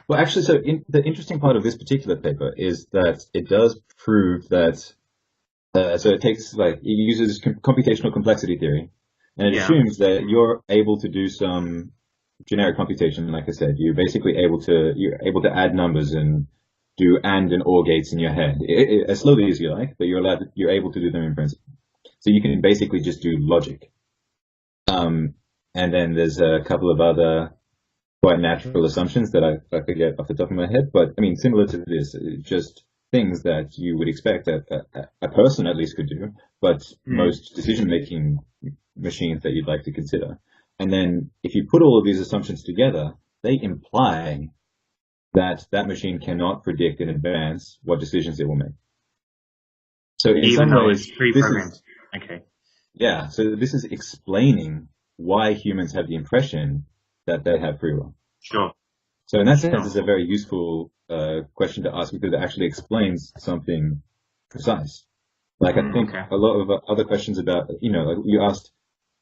Well, actually, so the interesting part of this particular paper is that it does prove that, so it takes, it uses computational complexity theory, and it assumes that you're able to do some generic computation. Like I said, you're able to add numbers and do and OR gates in your head, as slowly as you like, but you're able to do them in principle. So you can basically just do logic. And then there's a couple of other quite natural assumptions that I forget off the top of my head, but I mean, similar to this, just things that you would expect that a person at least could do, but most decision-making machines that you'd like to consider. And then if you put all of these assumptions together, they imply that that machine cannot predict in advance what decisions it will make. So in Even some though ways, it's pre-programmed. Okay. Yeah, so this is explaining why humans have the impression that they have free will. Sure. So in that sense, it's a very useful question to ask because it actually explains something precise. Like I think a lot of other questions about, like you asked,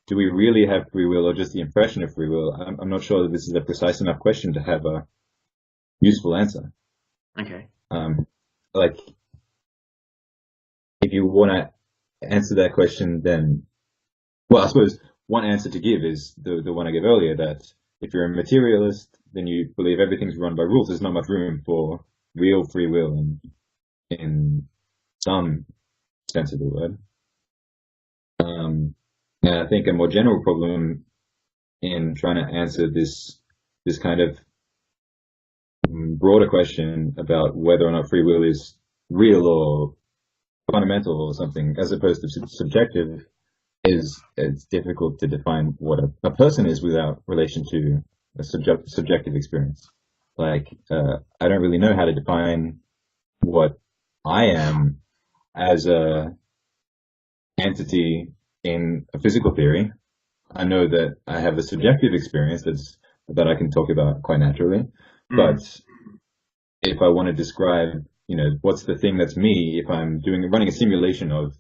do we really have free will or just the impression of free will? I'm not sure that this is a precise enough question to have a useful answer. Okay. If you want to answer that question, then, well, I suppose one answer to give is the one I gave earlier, that if you're a materialist, then you believe everything's run by rules. There's not much room for real free will in some sense of the word. And I think a more general problem in trying to answer this kind of broader question about whether or not free will is real or fundamental or something, as opposed to subjective, is it's difficult to define what a person is without relation to a subjective experience. Like, I don't really know how to define what I am as a entity in a physical theory. I know that I have a subjective experience that I can talk about quite naturally. But if I want to describe, what's the thing that's me, if I'm running a simulation of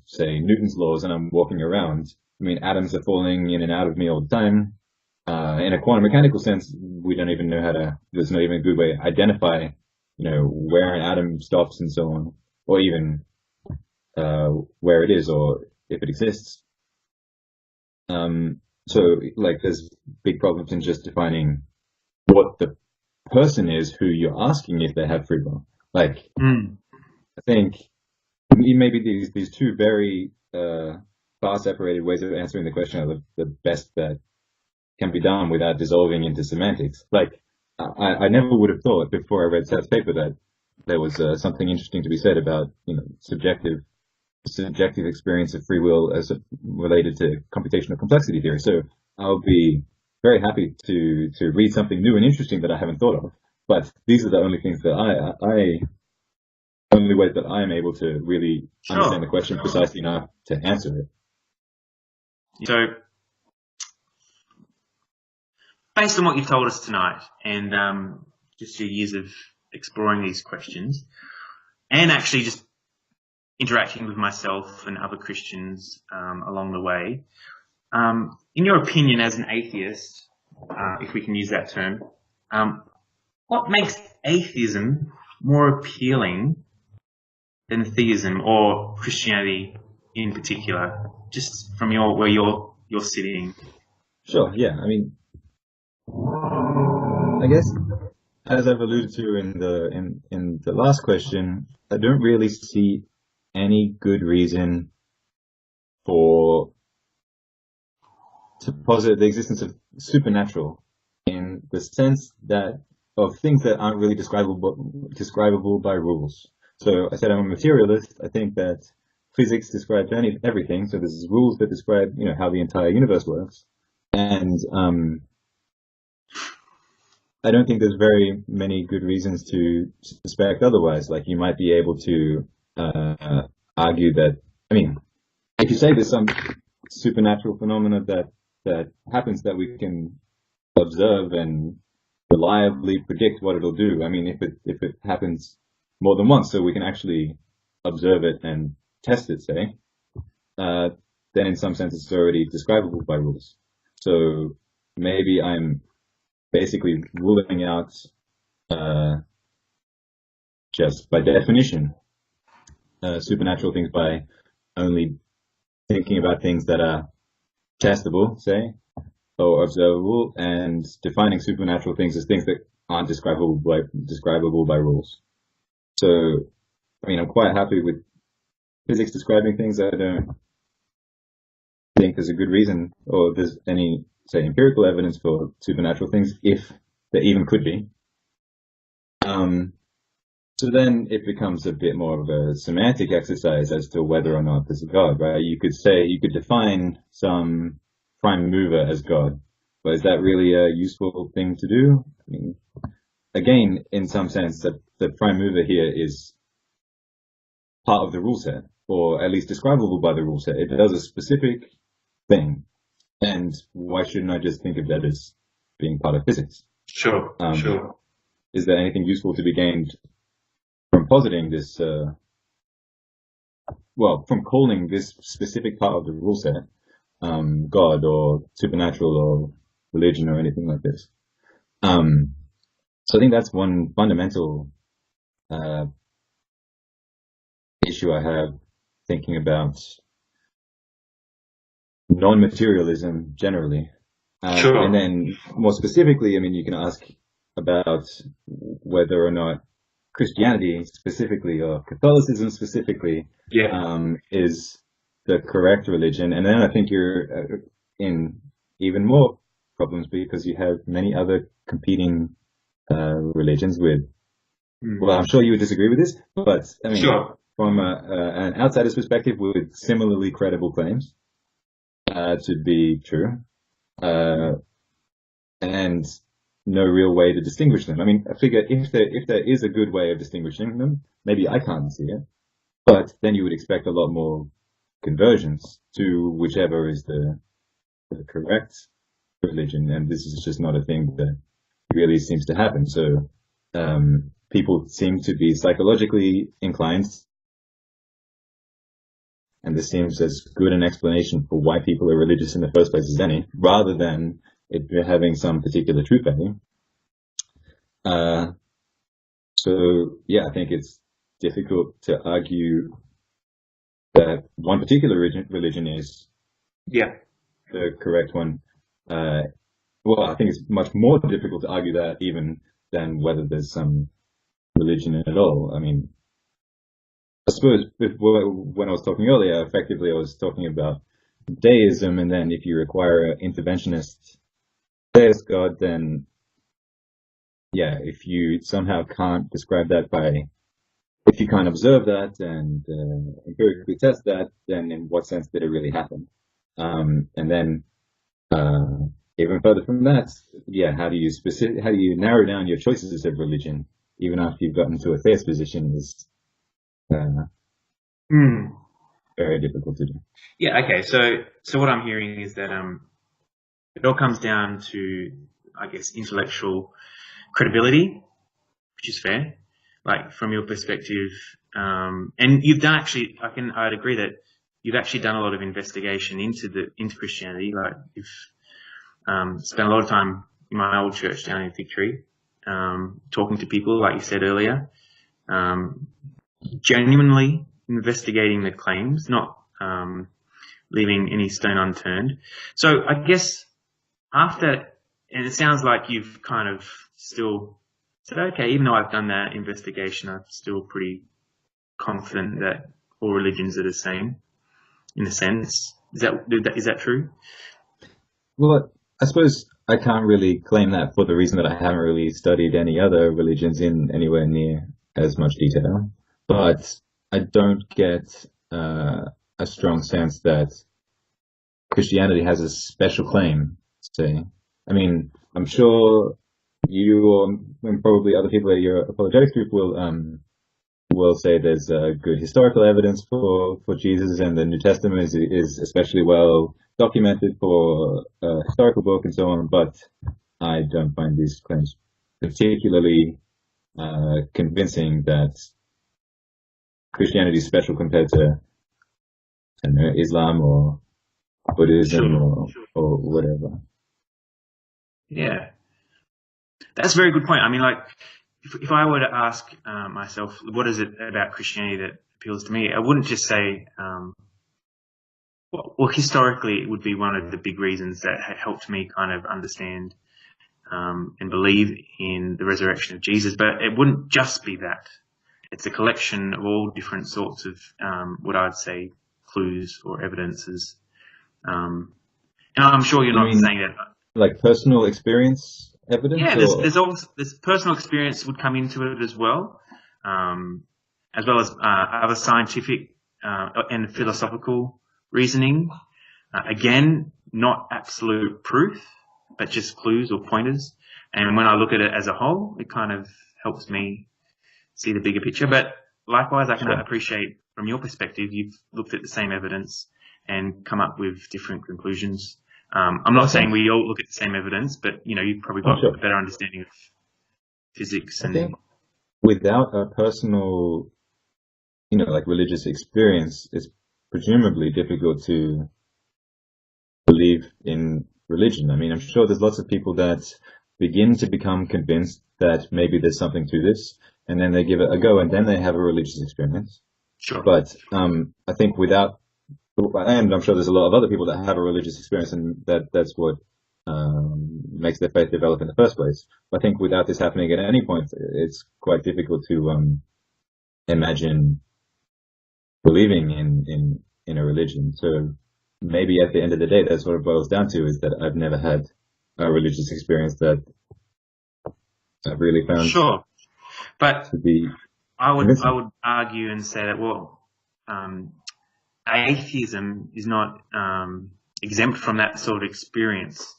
say Newton's laws and I'm walking around, I mean, atoms are falling in and out of me all the time. In a quantum mechanical sense, we don't even know there's not even a good way to identify, where an atom stops and so on, or even where it is or if it exists. So like there's big problems in just defining what the person is who you're asking if they have free will. Like, I think maybe these two very far separated ways of answering the question are the best that can be done without dissolving into semantics. Like, I never would have thought before I read Seth's paper that there was something interesting to be said about subjective experience of free will as related to computational complexity theory. So I'll be very happy to read something new and interesting that I haven't thought of. But these are the only things that only ways that I am able to really understand the question precisely enough to answer it. So, based on what you've told us tonight, and just your years of exploring these questions, and actually just interacting with myself and other Christians along the way, in your opinion as an atheist, if we can use that term, what makes atheism more appealing than theism or Christianity in particular, just from where you're sitting? Sure, yeah. I mean, I guess as I've alluded to in the last question, I don't really see any good reason to posit the existence of supernatural in the sense that of things that aren't really describable by rules. So I said I'm a materialist. I think that physics describes everything. So there's rules that describe, how the entire universe works. And I don't think there's very many good reasons to suspect otherwise. Like, you might be able to argue that, if you say there's some supernatural phenomena that happens that we can observe and reliably predict what it'll do. If it happens more than once, so we can actually observe it and test it, say, then in some sense it's already describable by rules. So maybe I'm basically ruling out, just by definition, supernatural things by only thinking about things that are testable, say, or observable, and defining supernatural things as things that aren't describable by rules. So, I'm quite happy with physics describing things. I don't think there's a good reason, or there's any, say, empirical evidence for supernatural things, if there even could be. So then it becomes a bit more of a semantic exercise as to whether or not there's a God, right? You could define some prime mover as God, but is that really a useful thing to do? Again, in some sense, the prime mover here is part of the rule set, or at least describable by the rule set. It does a specific thing, and why shouldn't I just think of that as being part of physics? Sure. Is there anything useful to be gained from positing this, from calling this specific part of the rule set God or supernatural or religion or anything like this? So I think that's one fundamental issue I have thinking about non-materialism generally. Sure. And then more specifically, I mean, you can ask about whether or not Christianity specifically or Catholicism specifically is the correct religion. And then I think you're in even more problems because you have many other competing religions with, well, I'm sure you would disagree with this, but I mean, from an outsider's perspective, with similarly credible claims to be true, and no real way to distinguish them. I mean, I figure if there is a good way of distinguishing them, maybe I can't see it, but then you would expect a lot more conversions to whichever is the correct religion, and this is just not a thing that really seems to happen. So people seem to be psychologically inclined, and this seems as good an explanation for why people are religious in the first place as any, rather than it having some particular truth value. So yeah, I think it's difficult to argue that one particular religion is the correct one. Well, I think it's much more difficult to argue that even than whether there's some religion at all. I mean, I suppose when I was talking earlier, effectively I was talking about deism, and then if you require an interventionist deist God, then yeah, if you somehow can't describe that if you can't observe that and empirically test that, then in what sense did it really happen? And then even further from that, yeah, how do you narrow down your choices of religion even after you've gotten to a theist position is very difficult to do. Yeah. Okay. So what I'm hearing is that it all comes down to, I guess, intellectual credibility, which is fair. Like from your perspective, and you've done actually, I'd agree that you've actually done a lot of investigation into Christianity. Like you've spent a lot of time in my old church down in Victory, talking to people, like you said earlier, genuinely investigating the claims, not leaving any stone unturned. So I guess after, and it sounds like you've kind of still said, okay, even though I've done that investigation, I'm still pretty confident that all religions are the same, in a sense. Is that true? Well, I suppose I can't really claim that for the reason that I haven't really studied any other religions in anywhere near as much detail. But I don't get a strong sense that Christianity has a special claim, say. I mean, I'm sure you and probably other people at your apologetics group will say there's good historical evidence for Jesus, and the New Testament is especially well documented for a historical book and so on, but I don't find these claims particularly convincing that Christianity is special compared to, I don't know, Islam or Buddhism or whatever. Yeah. That's a very good point. I mean, like, if I were to ask myself, what is it about Christianity that appeals to me? I wouldn't just say, well, historically, it would be one of the big reasons that had helped me kind of understand and believe in the resurrection of Jesus. But it wouldn't just be that. It's a collection of all different sorts of what I'd say clues or evidences. And I'm sure you're not saying that. Like personal experience evidence? Yeah, there's personal experience would come into it as well as other scientific and philosophical reasoning. Again, not absolute proof, but just clues or pointers. And when I look at it as a whole, it kind of helps me see the bigger picture. But likewise, I can appreciate from your perspective, you've looked at the same evidence and come up with different conclusions. I'm not saying we all look at the same evidence, but you've probably got a better understanding of physics. I think without a personal, like religious experience, it's presumably difficult to believe in religion. I mean, I'm sure there's lots of people that begin to become convinced that maybe there's something to this, and then they give it a go, and then they have a religious experience. Sure. But I think and I'm sure there's a lot of other people that have a religious experience, and that's what makes their faith develop in the first place. I think without this happening at any point, it's quite difficult to imagine believing in a religion. So maybe at the end of the day, that's what it boils down to, is that I've never had a religious experience that I've really found Sure. But to be I would convincing. argue and say that, well, atheism is not exempt from that sort of experience.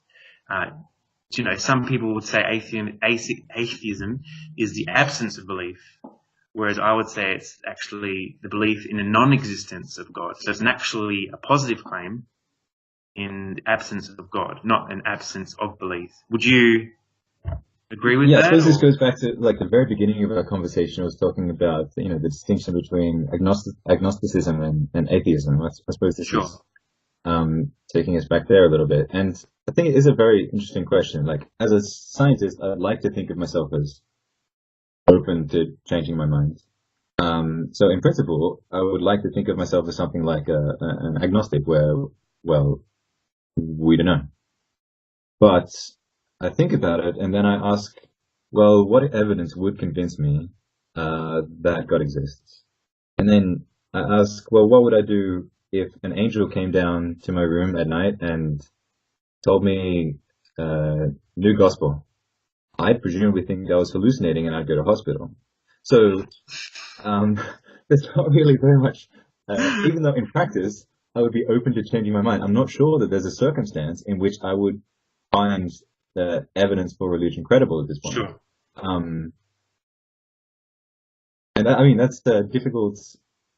Some people would say atheism is the absence of belief, whereas I would say it's actually the belief in the non-existence of God. So it's actually a positive claim in the absence of God, not an absence of belief. Would you agree with Yeah, I that? suppose this goes back to like the very beginning of our conversation. I was talking about, the distinction between agnosticism and atheism. I suppose this Sure. is taking us back there a little bit. And I think it is a very interesting question. Like, as a scientist, I'd like to think of myself as open to changing my mind. So in principle, I would like to think of myself as something like an agnostic, where, well, we don't know. But I think about it, and then I ask, well, what evidence would convince me that God exists? And then I ask, well, what would I do if an angel came down to my room at night and told me new gospel? I'd presumably think I was hallucinating, and I'd go to hospital. So there's not really very much, even though in practice I would be open to changing my mind. I'm not sure that there's a circumstance in which I would find the evidence for religion credible at this point. Sure. And I mean, that's a difficult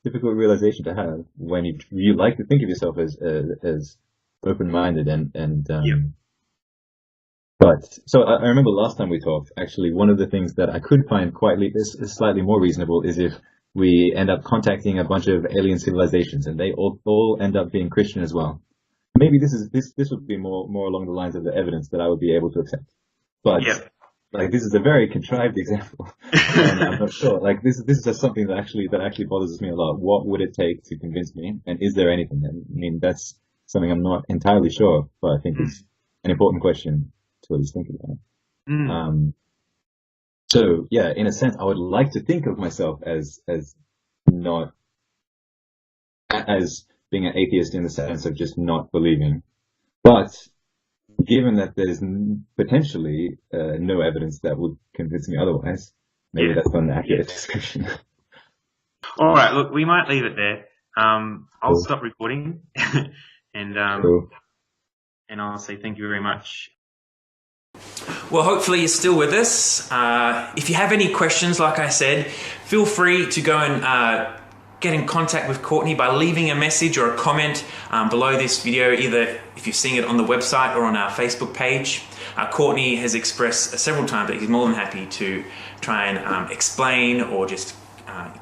realization to have when you like to think of yourself as open-minded and Yep. But so I remember last time we talked, actually, one of the things that I could find is slightly more reasonable is if we end up contacting a bunch of alien civilizations and they all end up being Christian as well. Maybe this would be more along the lines of the evidence that I would be able to accept. But Yep. like, this is a very contrived example, and I'm not sure. Like, this is just something that actually bothers me a lot. What would it take to convince me? And is there anything? I mean, that's something I'm not entirely sure of, but I think it's an important question to at least think about. So yeah, in a sense, I would like to think of myself as not as being an atheist in the sense of just not believing, but given that there's potentially no evidence that would convince me otherwise, maybe Yeah. that's not an accurate description. All right. Look, we might leave it there. I'll Cool. stop recording, and Cool. and I'll say thank you very much. Well, hopefully you're still with us. If you have any questions, like I said, feel free to go and get in contact with Courtney by leaving a message or a comment below this video, either if you're seeing it on the website or on our Facebook page. Courtney has expressed several times that he's more than happy to try and explain or just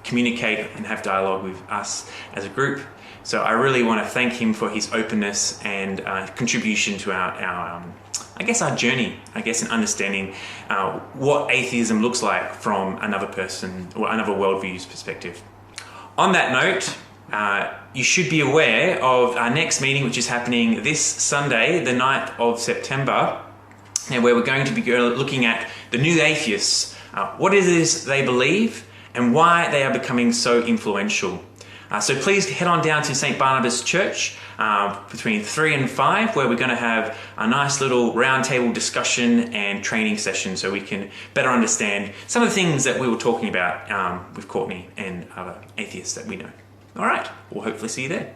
communicate and have dialogue with us as a group. So I really want to thank him for his openness and contribution to our journey, in understanding what atheism looks like from another person or another worldview's perspective. On that note, you should be aware of our next meeting, which is happening this Sunday, the 9th of September, and where we're going to be looking at the new atheists, what it is they believe and why they are becoming so influential. So please head on down to St. Barnabas Church between 3 and 5, where we're going to have a nice little roundtable discussion and training session so we can better understand some of the things that we were talking about with Courtney and other atheists that we know. All right, we'll hopefully see you there.